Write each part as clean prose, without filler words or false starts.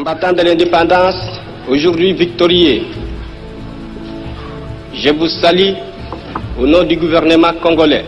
Combattants de l'indépendance, aujourd'hui victorieux, je vous salue au nom du gouvernement congolais.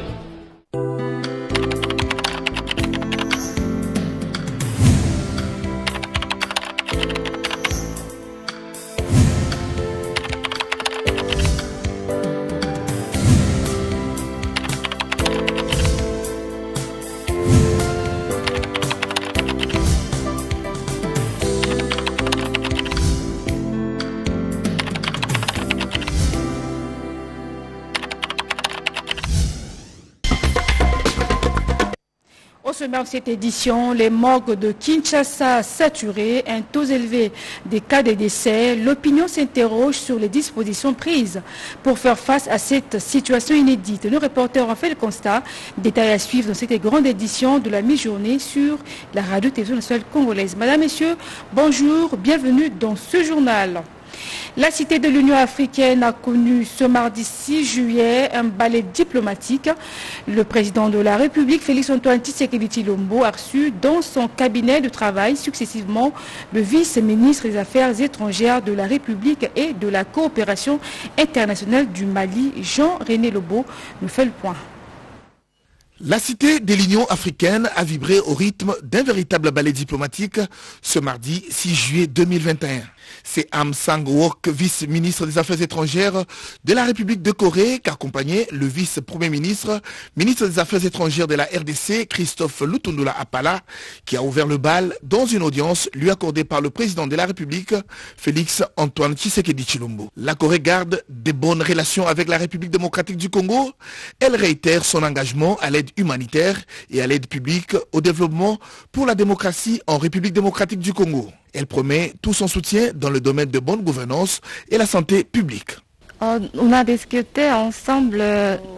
Dans cette édition, les morgues de Kinshasa saturées, un taux élevé des cas de décès, l'opinion s'interroge sur les dispositions prises pour faire face à cette situation inédite. Nos reporters ont fait le constat, détail à suivre dans cette grande édition de la mi-journée sur la radio-télévision nationale congolaise. Madame, Messieurs, bonjour, bienvenue dans ce journal. La cité de l'Union africaine a connu ce mardi 6 juillet un balai diplomatique. Le président de la République, Félix-Antoine Tshisekedi Tshilombo, a reçu dans son cabinet de travail successivement le vice-ministre des Affaires étrangères de la République et de la coopération internationale du Mali, Jean-René Lobo, nous fait le point. La cité de l'Union africaine a vibré au rythme d'un véritable ballet diplomatique ce mardi 6 juillet 2021. C'est Am Sang-Wok, vice-ministre des Affaires étrangères de la République de Corée, qu'accompagnait le vice-premier ministre, ministre des Affaires étrangères de la RDC, Christophe Lutundula Apala, qui a ouvert le bal dans une audience lui accordée par le président de la République, Félix-Antoine Tshisekedi Tshilombo. La Corée garde des bonnes relations avec la République démocratique du Congo. Elle réitère son engagement à l'aide humanitaire et à l'aide publique au développement pour la démocratie en République démocratique du Congo. Elle promet tout son soutien dans le domaine de bonne gouvernance et la santé publique. On a discuté ensemble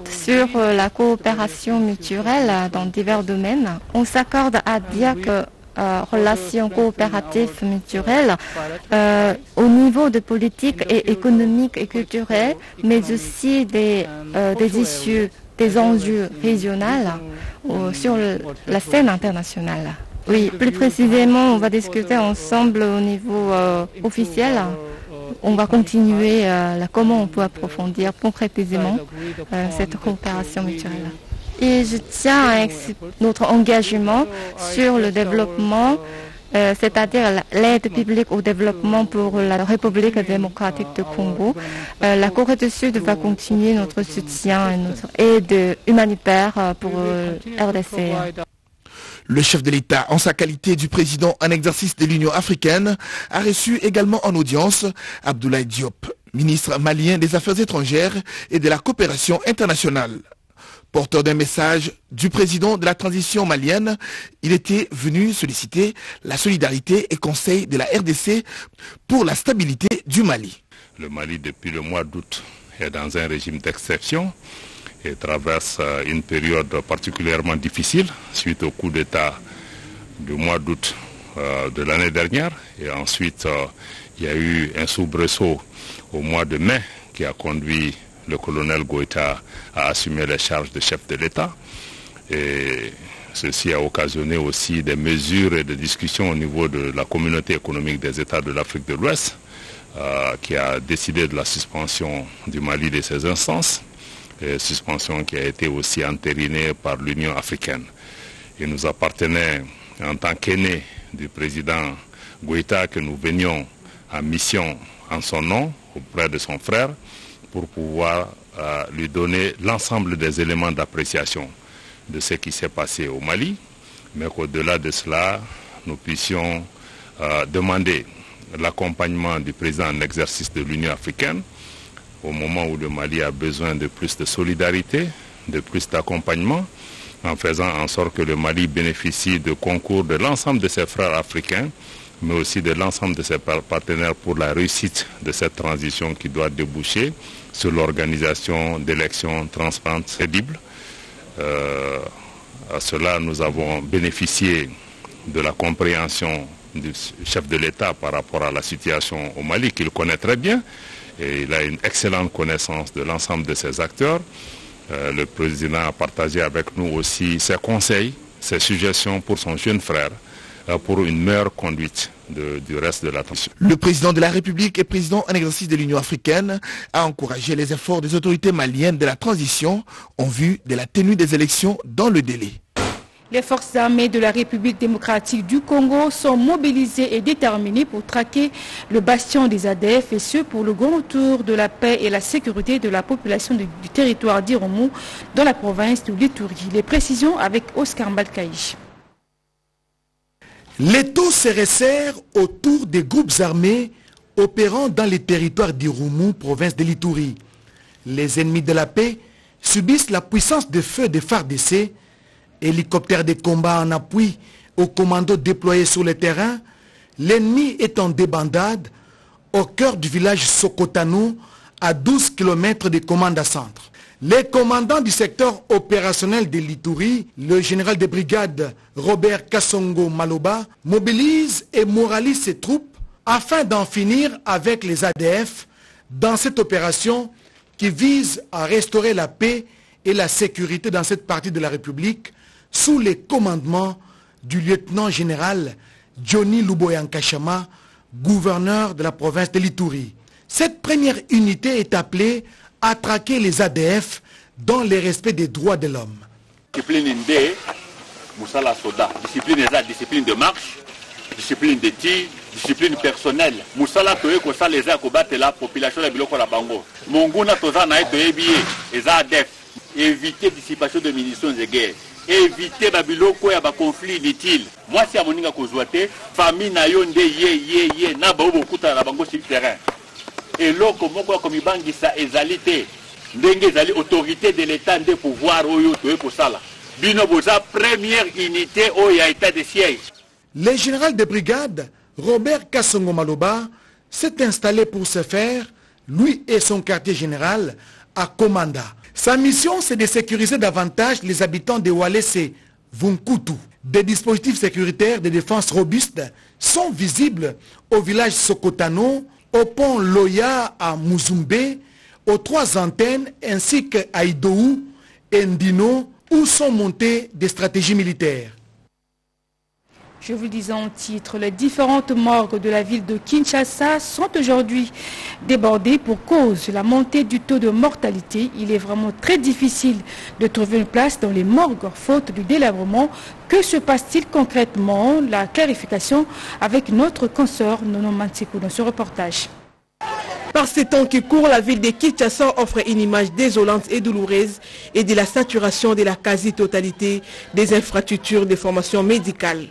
sur la coopération mutuelle dans divers domaines. On s'accorde à dire que relations coopératives mutuelles au niveau de politique et économique et culturelle, mais aussi des issues, des enjeux régionaux sur la scène internationale. Oui, plus précisément, on va discuter ensemble au niveau officiel. On va continuer comment on peut approfondir concrètement cette coopération mutuelle. Et je tiens à notre engagement sur le développement, c'est-à-dire l'aide publique au développement pour la République démocratique du Congo. La Corée du Sud va continuer notre soutien et notre aide humanitaire pour RDC. Le chef de l'État, en sa qualité du président en exercice de l'Union africaine, a reçu également en audience Abdoulaye Diop, ministre malien des Affaires étrangères et de la coopération internationale. Porteur d'un message du président de la transition malienne, il était venu solliciter la solidarité et conseil de la RDC pour la stabilité du Mali. Le Mali, depuis le mois d'août, est dans un régime d'exception et traverse une période particulièrement difficile suite au coup d'État du mois d'août de l'année dernière. Et ensuite, il y a eu un soubresaut au mois de mai qui a conduit le colonel Goïta à assumer les charges de chef de l'État. Et ceci a occasionné aussi des mesures et des discussions au niveau de la communauté économique des États de l'Afrique de l'Ouest qui a décidé de la suspension du Mali de ses instances. Suspension qui a été aussi entérinée par l'Union africaine. Il nous appartenait, en tant qu'aîné du président Goïta, que nous venions en mission en son nom, auprès de son frère, pour pouvoir lui donner l'ensemble des éléments d'appréciation de ce qui s'est passé au Mali, mais qu'au-delà de cela, nous puissions demander l'accompagnement du président en exercice de l'Union africaine, au moment où le Mali a besoin de plus de solidarité, de plus d'accompagnement, en faisant en sorte que le Mali bénéficie de concours de l'ensemble de ses frères africains, mais aussi de l'ensemble de ses partenaires pour la réussite de cette transition qui doit déboucher sur l'organisation d'élections transparentes et crédibles. À cela, nous avons bénéficié de la compréhension du chef de l'État par rapport à la situation au Mali, qu'il connaît très bien. Et il a une excellente connaissance de l'ensemble de ces acteurs. Le président a partagé avec nous aussi ses conseils, ses suggestions pour son jeune frère, pour une meilleure conduite du reste de la transition. Le président de la République et président en exercice de l'Union africaine a encouragé les efforts des autorités maliennes de la transition en vue de la tenue des élections dans le délai. Les forces armées de la République démocratique du Congo sont mobilisées et déterminées pour traquer le bastion des ADF et ce pour le grand retour de la paix et la sécurité de la population du territoire d'Irumu dans la province de l'Ituri. Les précisions avec Oscar Mbalkaï. Les taux se resserrent autour des groupes armés opérant dans les territoires d'Irumu, province de l'Ituri. Les ennemis de la paix subissent la puissance de feu des FARDC. Hélicoptères de combat en appui aux commandos déployés sur le terrain, l'ennemi est en débandade au cœur du village Sokotano, à 12 km des commandes à centre. Les commandants du secteur opérationnel de l'Ituri, le général de brigade Robert Kassongo Maloba, mobilisent et moralisent ses troupes afin d'en finir avec les ADF dans cette opération qui vise à restaurer la paix et la sécurité dans cette partie de la République sous les commandements du lieutenant-général Johnny Luboyankashama, gouverneur de la province de l'Ituri. Cette première unité est appelée à traquer les ADF dans le respect des droits de l'homme. Discipline indé, Moussala Soda. Discipline de marche, discipline de tir, discipline personnelle. Moussala Toye Kosa les a combattre la population de Biloko la Bango. Monguna Toza na Toye Biye, les ADF. Éviter dissipation de munitions de guerre. Éviter babiloko ya ba conflit inutile. Moi si amoninga kozwate famille na yo nde ye na ba bokuta na bango sur terrain. Et loko moko comme bangisa ezalité ndenge ezali autorité de l'état de pouvoir oyo toye kosala. Bino boza première unité oyo ya état de siège. Le général de brigade Robert Kassongo Maloba s'est installé pour ce faire, lui et son quartier général à Komanda. Sa mission, c'est de sécuriser davantage les habitants de Walese et Vunkutu. Des dispositifs sécuritaires de défense robustes sont visibles au village Sokotano, au pont Loya à Muzumbe, aux 3 antennes ainsi qu'à Idou et Ndino, où sont montées des stratégies militaires. Je vous le disais en titre, les différentes morgues de la ville de Kinshasa sont aujourd'hui débordées pour cause de la montée du taux de mortalité. Il est vraiment très difficile de trouver une place dans les morgues faute du délabrement. Que se passe-t-il concrètement? La clarification avec notre consoeur Nono Mansekou dans ce reportage. Par ces temps qui courent, la ville de Kinshasa offre une image désolante et douloureuse et de la saturation de la quasi-totalité des infrastructures de formation médicale.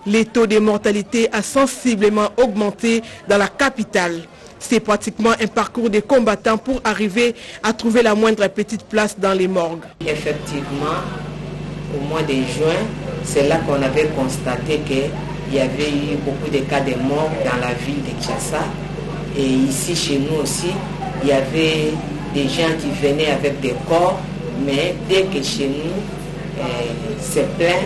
Les taux de mortalité a sensiblement augmenté dans la capitale. C'est pratiquement un parcours de combattants pour arriver à trouver la moindre petite place dans les morgues. Effectivement, au mois de juin, c'est là qu'on avait constaté qu'il y avait eu beaucoup de cas de mort dans la ville de Kinshasa. Et ici, chez nous aussi, il y avait des gens qui venaient avec des corps, mais dès que chez nous, c'est plein,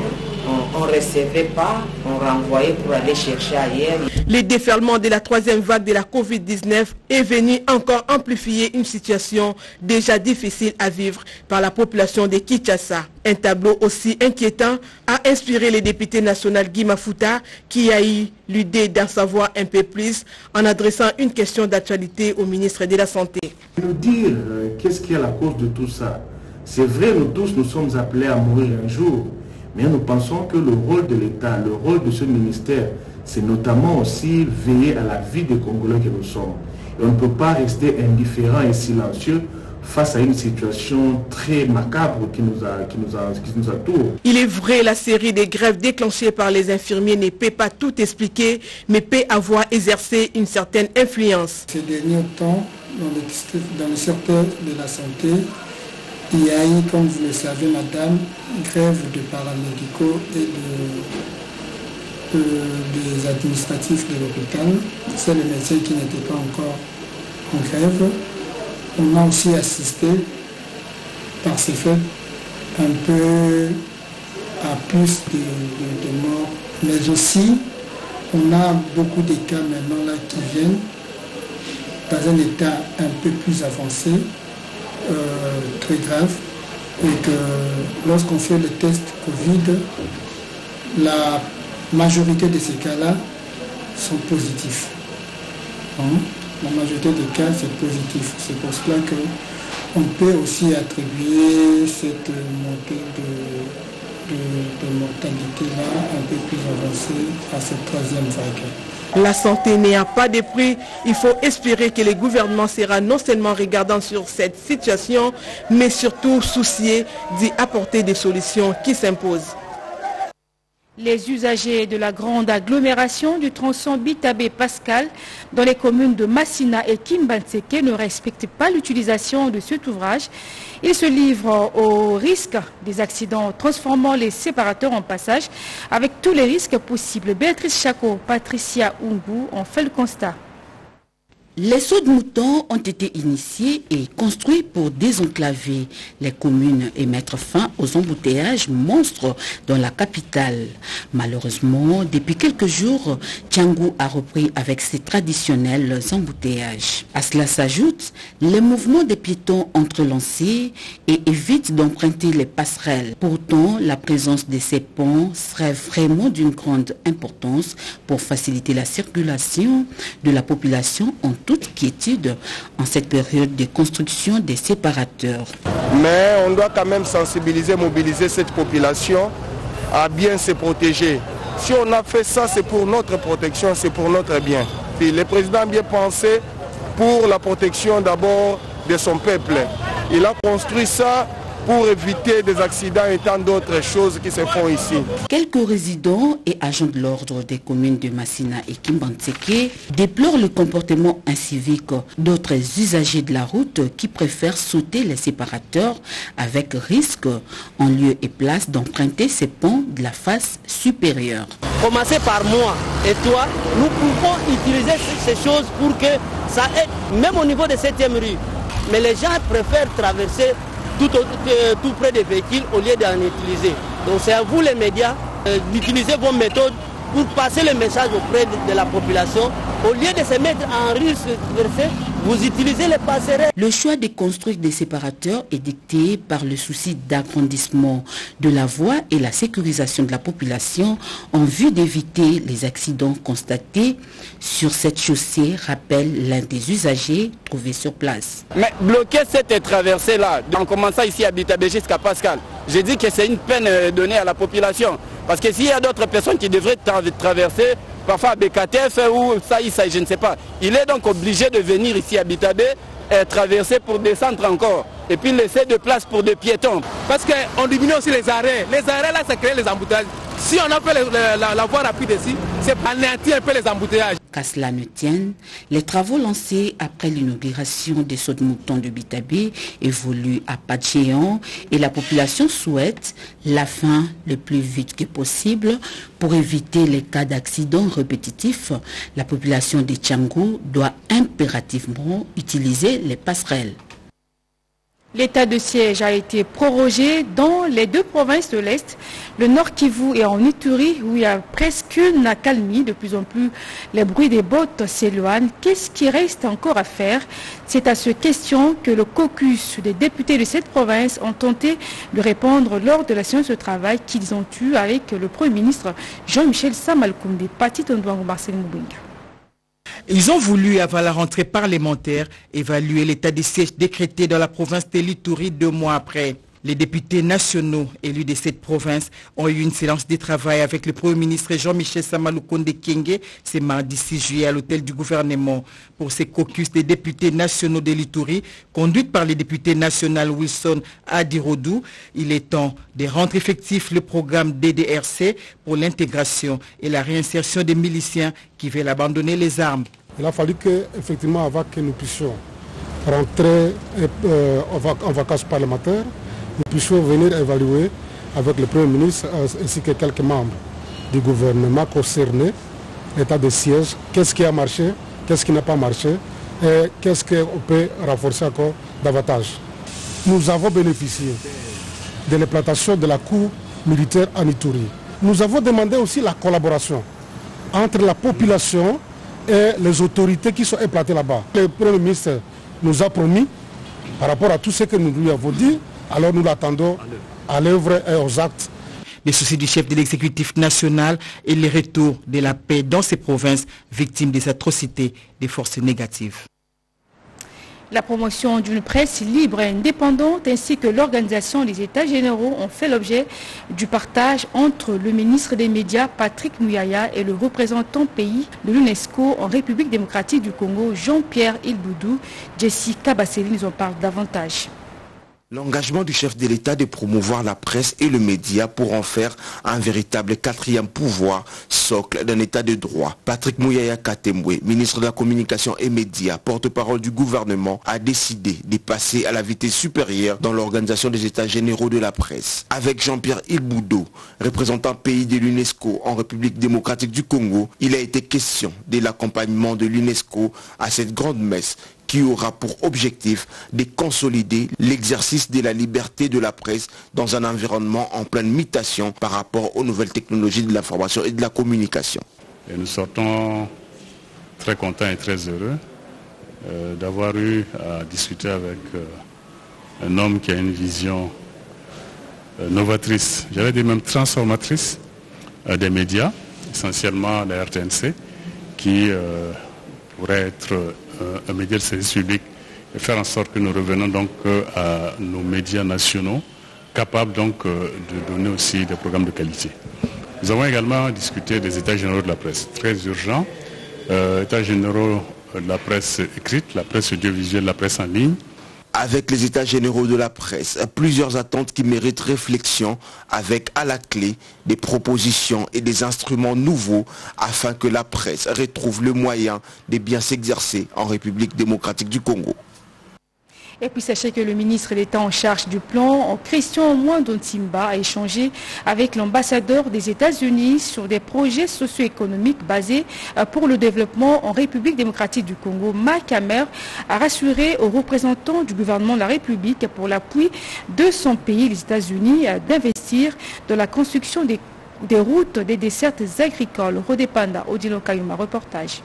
on ne recevait pas, on renvoyait pour aller chercher ailleurs. Le déferlement de la 3e vague de la Covid-19 est venu encore amplifier une situation déjà difficile à vivre par la population de Kinshasa. Un tableau aussi inquiétant a inspiré le député national Guy Mafuta qui a eu l'idée d'en savoir un peu plus en adressant une question d'actualité au ministre de la Santé. Nous dire qu'est-ce qui est la cause de tout ça. C'est vrai, nous tous nous sommes appelés à mourir un jour. Mais nous pensons que le rôle de l'État, le rôle de ce ministère, c'est notamment aussi veiller à la vie des Congolais que nous sommes. Et on ne peut pas rester indifférent et silencieux face à une situation très macabre qui nous entoure. Il est vrai, la série des grèves déclenchées par les infirmiers ne peut pas tout expliquer, mais peut avoir exercé une certaine influence. Ces derniers temps, dans le secteur de la santé, il y a eu, comme vous le savez, madame, grève de paramédicaux et des administratifs de l'hôpital. C'est les médecins qui n'étaient pas encore en grève. On a aussi assisté, par ces faits, un peu à plus de morts. Mais aussi, on a beaucoup de cas maintenant là qui viennent dans un état un peu plus avancé. Très grave, et que lorsqu'on fait le test Covid, la majorité de ces cas-là sont positifs. La majorité des cas, c'est positif. C'est pour cela qu'on peut aussi attribuer cette montée de mortalité-là un peu plus avancée à cette troisième vague. La santé n'a pas de prix. Il faut espérer que le gouvernement sera non seulement regardant sur cette situation, mais surtout soucié d'y apporter des solutions qui s'imposent. Les usagers de la grande agglomération du tronçon Bitabe-Pascal dans les communes de Massina et Kimbantseke ne respectent pas l'utilisation de cet ouvrage. Ils se livrent au risque des accidents, transformant les séparateurs en passage avec tous les risques possibles. Béatrice Chako, Patricia Ungu ont fait le constat. Les sauts de moutons ont été initiés et construits pour désenclaver les communes et mettre fin aux embouteillages monstres dans la capitale. Malheureusement, depuis quelques jours, Tiangou a repris avec ses traditionnels embouteillages. À cela s'ajoutent les mouvements des piétons entrelancés et évitent d'emprunter les passerelles. Pourtant, la présence de ces ponts serait vraiment d'une grande importance pour faciliter la circulation de la population en toute quiétude en cette période de construction des séparateurs. Mais on doit quand même sensibiliser, mobiliser cette population à bien se protéger. Si on a fait ça, c'est pour notre protection, c'est pour notre bien. Et le président a bien pensé pour la protection d'abord de son peuple. Il a construit ça pour éviter des accidents et tant d'autres choses qui se font ici. Quelques résidents et agents de l'ordre des communes de Massina et Kimbantseke déplorent le comportement incivique d'autres usagers de la route qui préfèrent sauter les séparateurs avec risque en lieu et place d'emprunter ces ponts de la face supérieure. Commencez par moi et toi, nous pouvons utiliser ces choses pour que ça aide, même au niveau de 7e rue. Mais les gens préfèrent traverser tout près des véhicules au lieu d'en utiliser. Donc c'est à vous les médias d'utiliser vos méthodes pour passer le message auprès de la population. Au lieu de se mettre en risque, vous utilisez les passerelles. Le choix de construire des séparateurs est dicté par le souci d'agrandissement de la voie et la sécurisation de la population en vue d'éviter les accidents constatés sur cette chaussée, rappelle l'un des usagers trouvés sur place. Mais bloquer cette traversée-là, en commençant ici à Bitabe jusqu'à Pascal, je dis que c'est une peine donnée à la population. Parce que s'il y a d'autres personnes qui devraient traverser, parfois à BKTF ou Saïsa, je ne sais pas. Il est donc obligé de venir ici à Bitabe et traverser pour descendre encore. Et puis laisser de place pour des piétons. Parce qu'on diminue aussi les arrêts. Les arrêts là, ça crée les embouteillages. Si on a fait la voie rapide ici, c'est anéantir un peu les embouteillages. Qu'à cela ne tienne, les travaux lancés après l'inauguration des sauts de moutons de Bitabe évoluent à pas de géant et la population souhaite la fin le plus vite que possible pour éviter les cas d'accidents répétitifs. La population de Tiangou doit impérativement utiliser les passerelles. L'état de siège a été prorogé dans les deux provinces de l'Est, le Nord Kivu et en Ituri, où il y a presque une accalmie. De plus en plus, les bruits des bottes s'éloignent. Qu'est-ce qui reste encore à faire? C'est à cette question que le caucus des députés de cette province ont tenté de répondre lors de la séance de travail qu'ils ont eue avec le Premier ministre Jean-Michel Samalukonde. Pati Tondouango, Marcel Moubinga. Ils ont voulu, avant la rentrée parlementaire, évaluer l'état des sièges décrété dans la province de l'Ituri 2 mois après. Les députés nationaux élus de cette province ont eu une séance de travail avec le Premier ministre Jean-Michel Samalukonde Kyenge ce mardi 6 juillet à l'hôtel du gouvernement. Pour ces caucus des députés nationaux de l'Ituri, conduite par le député national Wilson Adirodou, il est temps de rendre effectif le programme DDRC pour l'intégration et la réinsertion des miliciens qui veulent abandonner les armes. Il a fallu que, effectivement, avant que nous puissions rentrer en vacances parlementaires, nous puissions venir évaluer avec le Premier ministre ainsi que quelques membres du gouvernement concernés l'état de siège, qu'est-ce qui a marché, qu'est-ce qui n'a pas marché et qu'est-ce qu'on peut renforcer encore davantage. Nous avons bénéficié de l'implantation de la cour militaire en Ituri. Nous avons demandé aussi la collaboration entre la population et les autorités qui sont implantées là-bas. Le Premier ministre nous a promis, par rapport à tout ce que nous lui avons dit, alors nous l'attendons à l'œuvre et aux actes. Les soucis du chef de l'exécutif national et les retours de la paix dans ces provinces victimes des atrocités des forces négatives. La promotion d'une presse libre et indépendante ainsi que l'organisation des États généraux ont fait l'objet du partage entre le ministre des Médias Patrick Muyaya et le représentant pays de l'UNESCO en République démocratique du Congo, Jean-Pierre Ilboudou. Jessica Basseli nous en parle davantage. L'engagement du chef de l'État de promouvoir la presse et le média pour en faire un véritable quatrième pouvoir, socle d'un État de droit. Patrick Muyaya Katembwe, ministre de la Communication et Médias, porte-parole du gouvernement, a décidé de passer à la vitesse supérieure dans l'organisation des États généraux de la presse. Avec Jean-Pierre Ilboudou, représentant pays de l'UNESCO en République démocratique du Congo, il a été question de l'accompagnement de l'UNESCO à cette grande messe qui aura pour objectif de consolider l'exercice de la liberté de la presse dans un environnement en pleine mutation par rapport aux nouvelles technologies de l'information et de la communication. Et nous sortons très contents et très heureux d'avoir eu à discuter avec un homme qui a une vision novatrice, j'allais dire même transformatrice des médias, essentiellement la RTNC, qui pourrait être un média de service public et faire en sorte que nous revenons donc à nos médias nationaux capables donc de donner aussi des programmes de qualité. Nous avons également discuté des états généraux de la presse, très urgents, états généraux de la presse écrite, la presse audiovisuelle, la presse en ligne. Avec les états généraux de la presse, plusieurs attentes qui méritent réflexion avec à la clé des propositions et des instruments nouveaux afin que la presse retrouve le moyen de bien s'exercer en République démocratique du Congo. Et puis sachez que le ministre d'État en charge du plan, Christian Mwando-Ntimba, a échangé avec l'ambassadeur des États-Unis sur des projets socio-économiques basés pour le développement en République démocratique du Congo. Mike Hammer a rassuré aux représentants du gouvernement de la République pour l'appui de son pays, les États-Unis, d'investir dans la construction des routes, des dessertes agricoles. Rodépanda, Odilo Kayuma, reportage.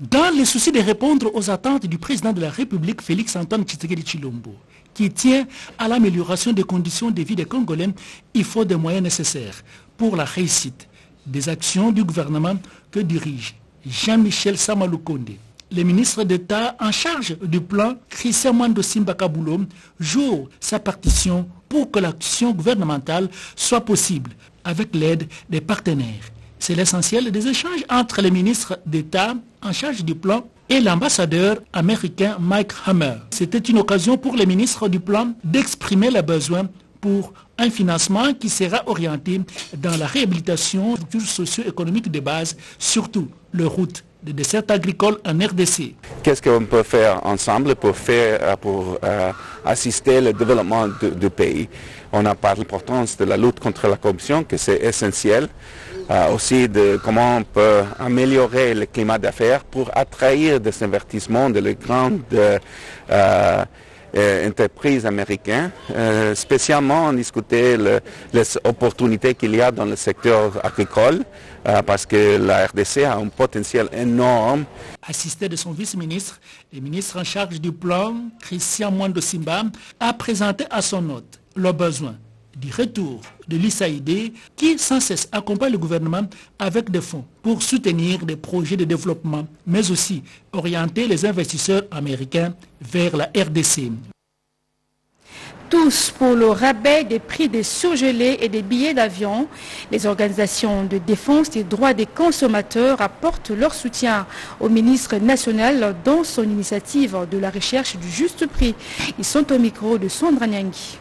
Dans le souci de répondre aux attentes du président de la République, Félix-Antoine Tshisekedi Tshilombo, qui tient à l'amélioration des conditions de vie des Congolais, il faut des moyens nécessaires pour la réussite des actions du gouvernement que dirige Jean-Michel Samaloukonde. Le ministre d'État en charge du plan, Christian Mwando-Ntimba Kabulo, joue sa partition pour que l'action gouvernementale soit possible avec l'aide des partenaires. C'est l'essentiel des échanges entre le ministre d'État en charge du plan et l'ambassadeur américain Mike Hammer. C'était une occasion pour le ministre du plan d'exprimer les besoins pour un financement qui sera orienté dans la réhabilitation des structures socio-économiques de base, surtout les routes des dessertes agricoles en RDC. Qu'est-ce qu'on peut faire ensemble pour assister au développement du pays? On a parlé de l'importance de la lutte contre la corruption, que c'est essentiel. Aussi de comment on peut améliorer le climat d'affaires pour attirer des investissements de les grandes entreprises américaines. Spécialement, on discutait les opportunités qu'il y a dans le secteur agricole parce que la RDC a un potentiel énorme. Assisté de son vice-ministre, le ministre en charge du plan, Christian Mwando-Ntimba, a présenté à son hôte le besoin du retour de l'USAID qui sans cesse accompagne le gouvernement avec des fonds pour soutenir des projets de développement, mais aussi orienter les investisseurs américains vers la RDC. Tous pour le rabais des prix des surgelés et des billets d'avion. Les organisations de défense des droits des consommateurs apportent leur soutien au ministre national dans son initiative de la recherche du juste prix. Ils sont au micro de Sandra Nyangui.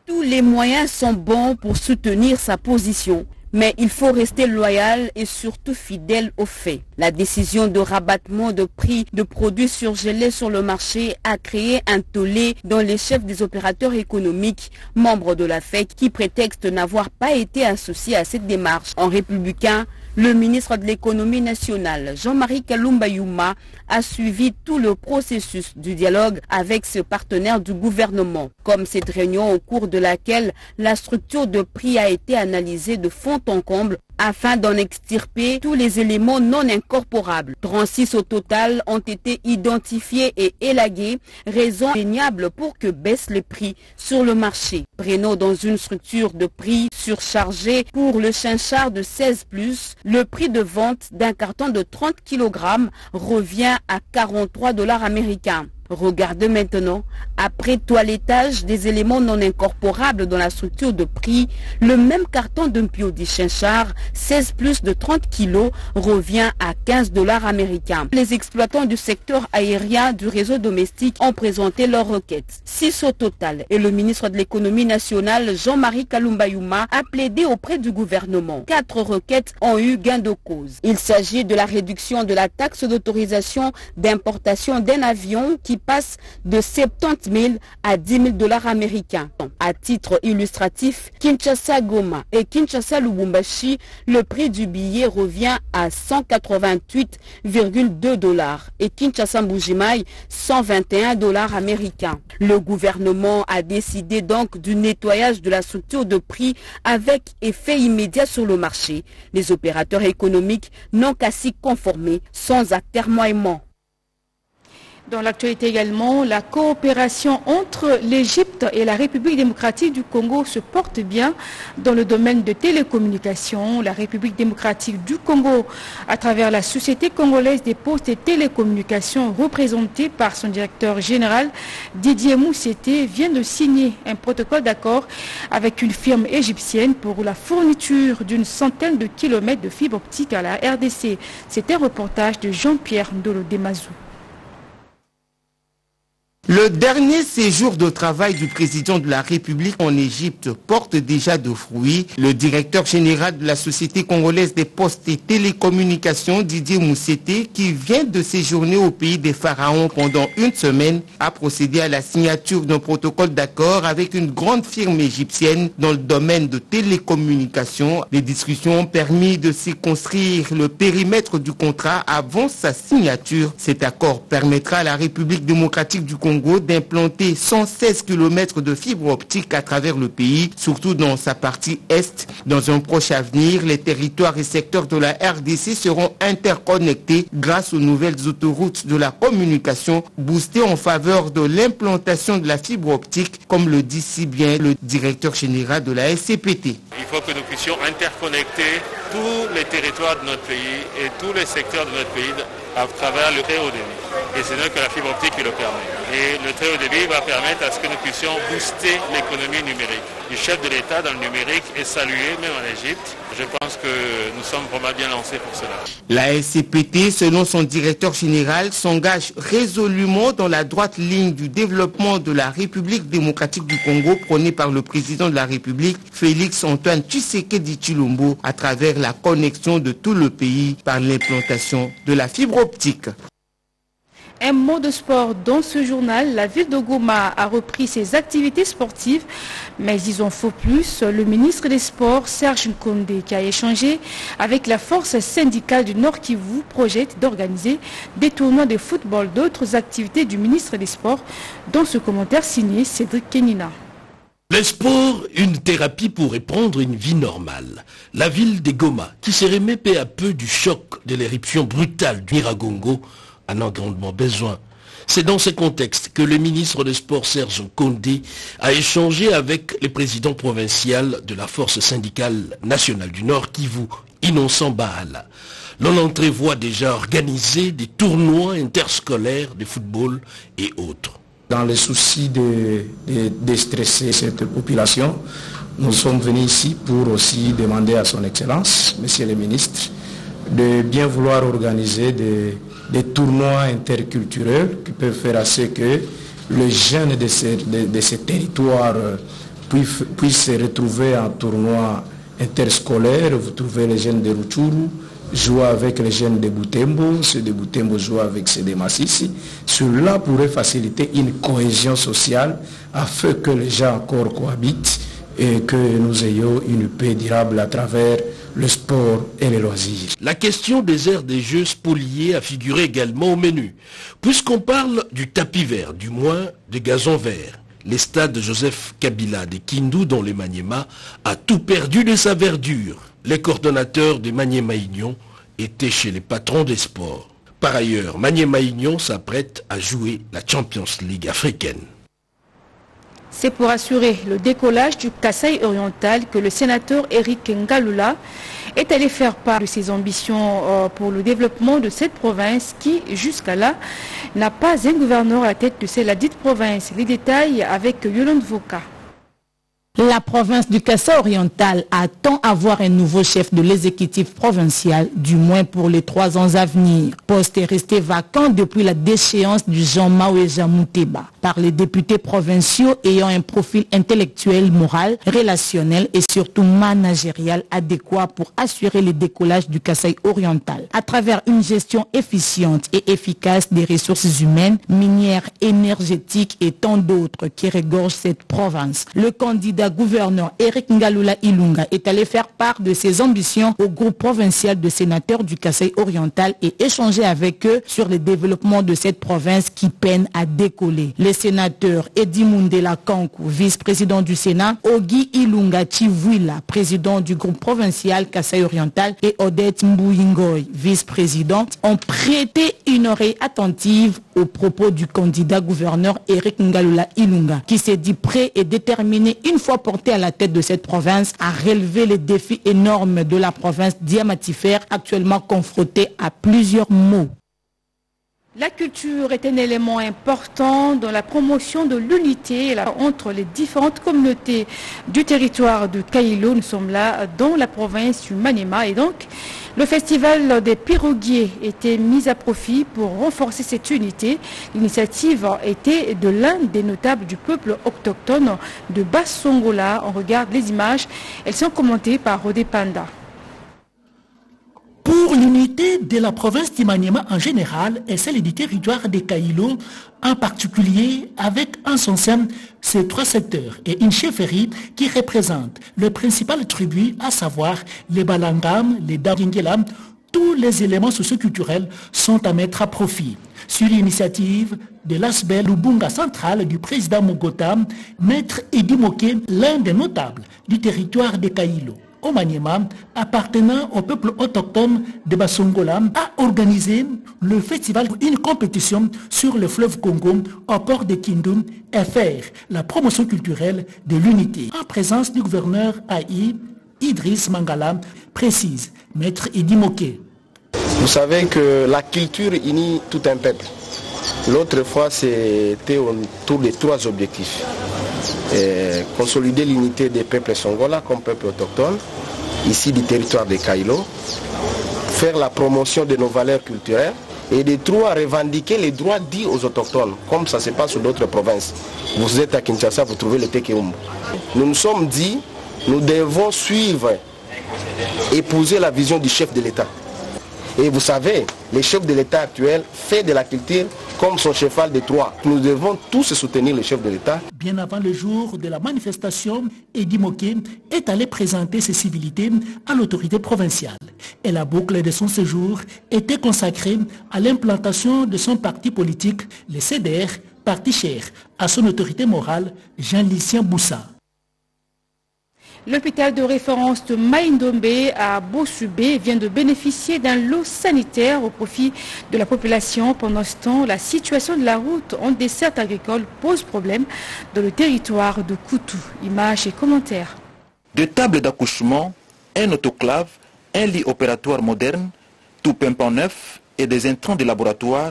Tous les moyens sont bons pour soutenir sa position, mais il faut rester loyal et surtout fidèle aux faits. La décision de rabattement de prix de produits surgelés sur le marché a créé un tollé dans les chefs des opérateurs économiques, membres de la FEC, qui prétextent n'avoir pas été associés à cette démarche. En républicain, le ministre de l'économie nationale, Jean-Marie Kalumba Youma, a suivi tout le processus du dialogue avec ce partenaire du gouvernement. Comme cette réunion au cours de laquelle la structure de prix a été analysée de fond en comble afin d'en extirper tous les éléments non incorporables. 36 au total ont été identifiés et élagués, raison indéniable pour que baissent les prix sur le marché. Prenons dans une structure de prix surchargée pour le chinchard de 16+, le prix de vente d'un carton de 30 kg revient à 43 $ américains. Regardez maintenant, après toilettage des éléments non incorporables dans la structure de prix, le même carton d'un Piodi Chinchard 16+ de 30 kg revient à 15 $ américains. Les exploitants du secteur aérien du réseau domestique ont présenté leurs requêtes. 6 au total, et le ministre de l'économie nationale Jean-Marie Kalumba Youma a plaidé auprès du gouvernement. 4 requêtes ont eu gain de cause. Il s'agit de la réduction de la taxe d'autorisation d'importation d'un avion qui passe de 70 000 à 10 000 $ américains. À titre illustratif, Kinshasa-Goma et Kinshasa-Lubumbashi, le prix du billet revient à 188,2 $ et Kinshasa-Mbujimaï 121 $ américains. Le gouvernement a décidé donc du nettoyage de la structure de prix avec effet immédiat sur le marché. Les opérateurs économiques n'ont qu'à s'y conformer sans atermoiement. Dans l'actualité également, la coopération entre l'Égypte et la République démocratique du Congo se porte bien dans le domaine de télécommunications. La République démocratique du Congo, à travers la Société congolaise des postes et télécommunications, représentée par son directeur général Didier Mousseté, vient de signer un protocole d'accord avec une firme égyptienne pour la fourniture d'une centaine de kilomètres de fibres optiques à la RDC. C'est un reportage de Jean-Pierre Ndolo Demazou. Le dernier séjour de travail du président de la République en Égypte porte déjà de fruits. Le directeur général de la Société congolaise des postes et télécommunications, Didier Mousseté, qui vient de séjourner au pays des pharaons pendant une semaine, a procédé à la signature d'un protocole d'accord avec une grande firme égyptienne dans le domaine de télécommunications. Les discussions ont permis de circonscrire le périmètre du contrat avant sa signature. Cet accord permettra à la République démocratique du Congo d'implanter 116 km de fibres optiques à travers le pays, surtout dans sa partie est. Dans un proche avenir, les territoires et secteurs de la RDC seront interconnectés grâce aux nouvelles autoroutes de la communication boostées en faveur de l'implantation de la fibre optique, comme le dit si bien le directeur général de la SCPT. Il faut que nous puissions interconnecter tous les territoires de notre pays et tous les secteurs de notre pays à travers le très haut débit. Et c'est donc que la fibre optique qui le permet. Et le très haut débit va permettre à ce que nous puissions booster l'économie numérique. Le chef de l'État dans le numérique est salué, même en Égypte. Je pense que nous sommes vraiment bien lancés pour cela. La SCPT, selon son directeur général, s'engage résolument dans la droite ligne du développement de la République démocratique du Congo prônée par le président de la République, Félix Antoine Tshisekedi Tshilombo, à travers la connexion de tout le pays par l'implantation de la fibre optique. Un mot de sport dans ce journal. La ville de Goma a repris ses activités sportives, mais ils en faut plus. Le ministre des Sports, Serge Nkonde, qui a échangé avec la force syndicale du Nord Kivu, projette d'organiser des tournois de football, d'autres activités du ministre des Sports. Dans ce commentaire signé Cédric Kenina. Le sport, une thérapie pour reprendre une vie normale. La ville de Goma, qui se remet peu à peu du choc de l'éruption brutale du Nyiragongo, en a grandement besoin. C'est dans ce contexte que le ministre des Sports Serge Nkonde a échangé avec le président provincial de la force syndicale nationale du Nord Kivu, Innocent Bahala. L'on entrevoit déjà organiser des tournois interscolaires de football et autres. Dans le souci de déstresser cette population, nous sommes venus ici pour aussi demander à son Excellence, Monsieur le ministre, de bien vouloir organiser des tournois interculturels qui peuvent faire à ce que les jeunes de ces territoires puissent se retrouver en tournoi interscolaire. Vous trouvez les jeunes de Rutshuru jouer avec les jeunes de Butembo, ceux de Butembo jouer avec ceux de Massissi. Cela pourrait faciliter une cohésion sociale afin que les gens encore cohabitent et que nous ayons une paix durable à travers le sport et les loisirs. La question des aires des Jeux spoliés a figuré également au menu. Puisqu'on parle du tapis vert, du moins de gazon vert, les stades Joseph Kabila de Kindu dans le Maniema a tout perdu de sa verdure. Les coordonnateurs de Maniema-Union étaient chez les patrons des sports. Par ailleurs, Maniema-Union s'apprête à jouer la Champions League africaine. C'est pour assurer le décollage du Kasaï oriental que le sénateur Eric Ngalula est allé faire part de ses ambitions pour le développement de cette province qui, jusqu'à là, n'a pas un gouverneur à la tête de cette dite province. Les détails avec Yolande Voka. La province du Kasaï oriental attend avoir un nouveau chef de l'exécutif provincial, du moins pour les 3 ans à venir. Poste est resté vacant depuis la déchéance du Jean Maouéja Mouteba par les députés provinciaux ayant un profil intellectuel, moral, relationnel et surtout managérial adéquat pour assurer le décollage du Kasaï oriental à travers une gestion efficiente et efficace des ressources humaines, minières, énergétiques et tant d'autres qui regorgent cette province. Le candidat gouverneur Eric Ngalula Ilunga est allé faire part de ses ambitions au groupe provincial de sénateurs du Kasaï oriental et échanger avec eux sur le développement de cette province qui peine à décoller. Les sénateurs Edi Mundela Kankou, vice-président du Sénat, Ogi Ilunga Chivwila, président du groupe provincial Kasaï oriental, et Odette Mbouyingoy, vice-présidente, ont prêté une oreille attentive aux propos du candidat gouverneur Eric Ngalula Ilunga, qui s'est dit prêt et déterminé une fois porté à la tête de cette province à relever les défis énormes de la province diamantifère actuellement confrontée à plusieurs maux. La culture est un élément important dans la promotion de l'unité entre les différentes communautés du territoire de Kaïlo. Nous sommes là dans la province du Maniema et donc le festival des piroguiers était mis à profit pour renforcer cette unité. L'initiative était de l'un des notables du peuple autochtone de Bassongola. On regarde les images, elles sont commentées par Rodé Panda. Pour l'unité de la province d'Imaniema en général et celle du territoire de Kaïlo en particulier, avec en son sein ces 3 secteurs et une chefferie qui représente le principal tribu, à savoir les Balangam, les Daringelam, tous les éléments socioculturels sont à mettre à profit. Sur l'initiative de l'Asbel Lubunga central du président Mogota, Maître Edi Moké, l'un des notables du territoire de Kaïlo, au Maniema, appartenant au peuple autochtone de Bassongola, a organisé le festival, une compétition sur le fleuve Congo au port de Kindoum et faire la promotion culturelle de l'unité. En présence du gouverneur Aïe, Idriss Mangala, précise Maître Edi Moké. Vous savez que la culture unit tout un peuple. L'autre fois, c'était autour des 3 objectifs. Consolider l'unité des peuples songola comme peuple autochtone, ici du territoire de Kaïlo, faire la promotion de nos valeurs culturelles et de 3, revendiquer les droits dits aux autochtones, comme ça se passe dans d'autres provinces. Vous êtes à Kinshasa, vous trouvez le Tekeumbu. Nous nous sommes dit, nous devons suivre, épouser la vision du chef de l'État. Et vous savez, le chef de l'État actuel fait de la culture comme son cheval de Troie. Nous devons tous soutenir le chef de l'État. Bien avant le jour de la manifestation, Edi Moké est allé présenter ses civilités à l'autorité provinciale. Et la boucle de son séjour était consacrée à l'implantation de son parti politique, le CDR, parti cher à son autorité morale, Jean-Lucien Boussa. L'hôpital de référence de Maïndombe à Bossubé vient de bénéficier d'un lot sanitaire au profit de la population. Pendant ce temps, la situation de la route en desserte agricole pose problème dans le territoire de Koutou. Images et commentaires. Deux tables d'accouchement, un autoclave, un lit opératoire moderne, tout pimpant neuf et des intrants de laboratoire,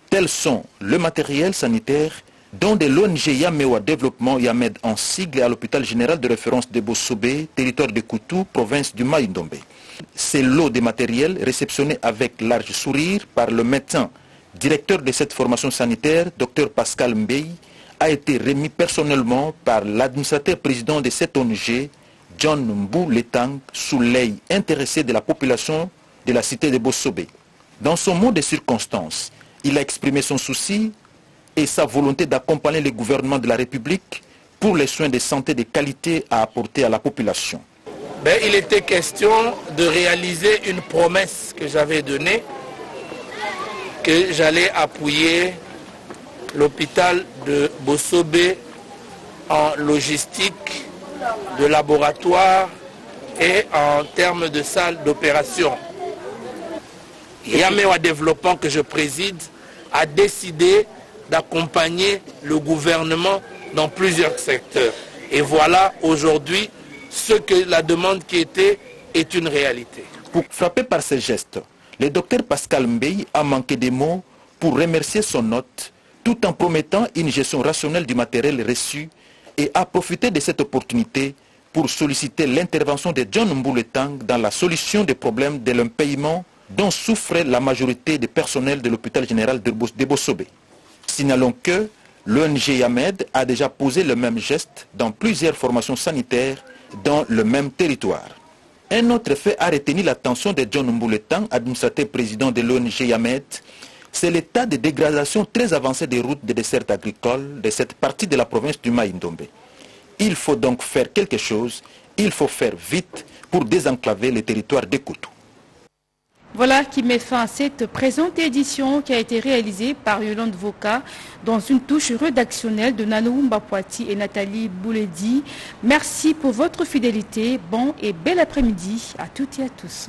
tels sont le matériel sanitaire dont de l'ONG Yamewa Développement Yamed en sigle à l'hôpital général de référence de Bosobé, territoire de Koutou, province du Maïndombe. Ces lots de matériel réceptionnés avec large sourire par le médecin directeur de cette formation sanitaire, Dr Pascal Mbey, a été remis personnellement par l'administrateur président de cette ONG, John Mbou Letang, sous l'œil intéressé de la population de la cité de Bosobé. Dans son mot de circonstance, il a exprimé son souci et sa volonté d'accompagner le gouvernement de la République pour les soins de santé de qualité à apporter à la population. Il était question de réaliser une promesse que j'avais donnée, que j'allais appuyer l'hôpital de Bosobé en logistique, de laboratoire et en termes de salles d'opération. Yamewa Développement que je préside a décidé d'accompagner le gouvernement dans plusieurs secteurs. Et voilà aujourd'hui ce que la demande qui était est une réalité. Pour frapper par ces gestes, le docteur Pascal Mbey a manqué des mots pour remercier son hôte tout en promettant une gestion rationnelle du matériel reçu et a profité de cette opportunité pour solliciter l'intervention de John Mbouletang dans la solution des problèmes de l'impayement dont souffrait la majorité des personnels de l'hôpital général de Bossobé. Signalons que l'ONG Yamed a déjà posé le même geste dans plusieurs formations sanitaires dans le même territoire. Un autre fait a retenu l'attention de John Mbouletang, administrateur président de l'ONG Yamed, c'est l'état de dégradation très avancé des routes de dessert agricole de cette partie de la province du Maïndombe. Il faut donc faire quelque chose, il faut faire vite pour désenclaver le territoire d'Ekoutou. Voilà qui met fin à cette présente édition qui a été réalisée par Yolande Voka dans une touche rédactionnelle de Nanou Mbapouati et Nathalie Bouledi. Merci pour votre fidélité. Bon et bel après-midi à toutes et à tous.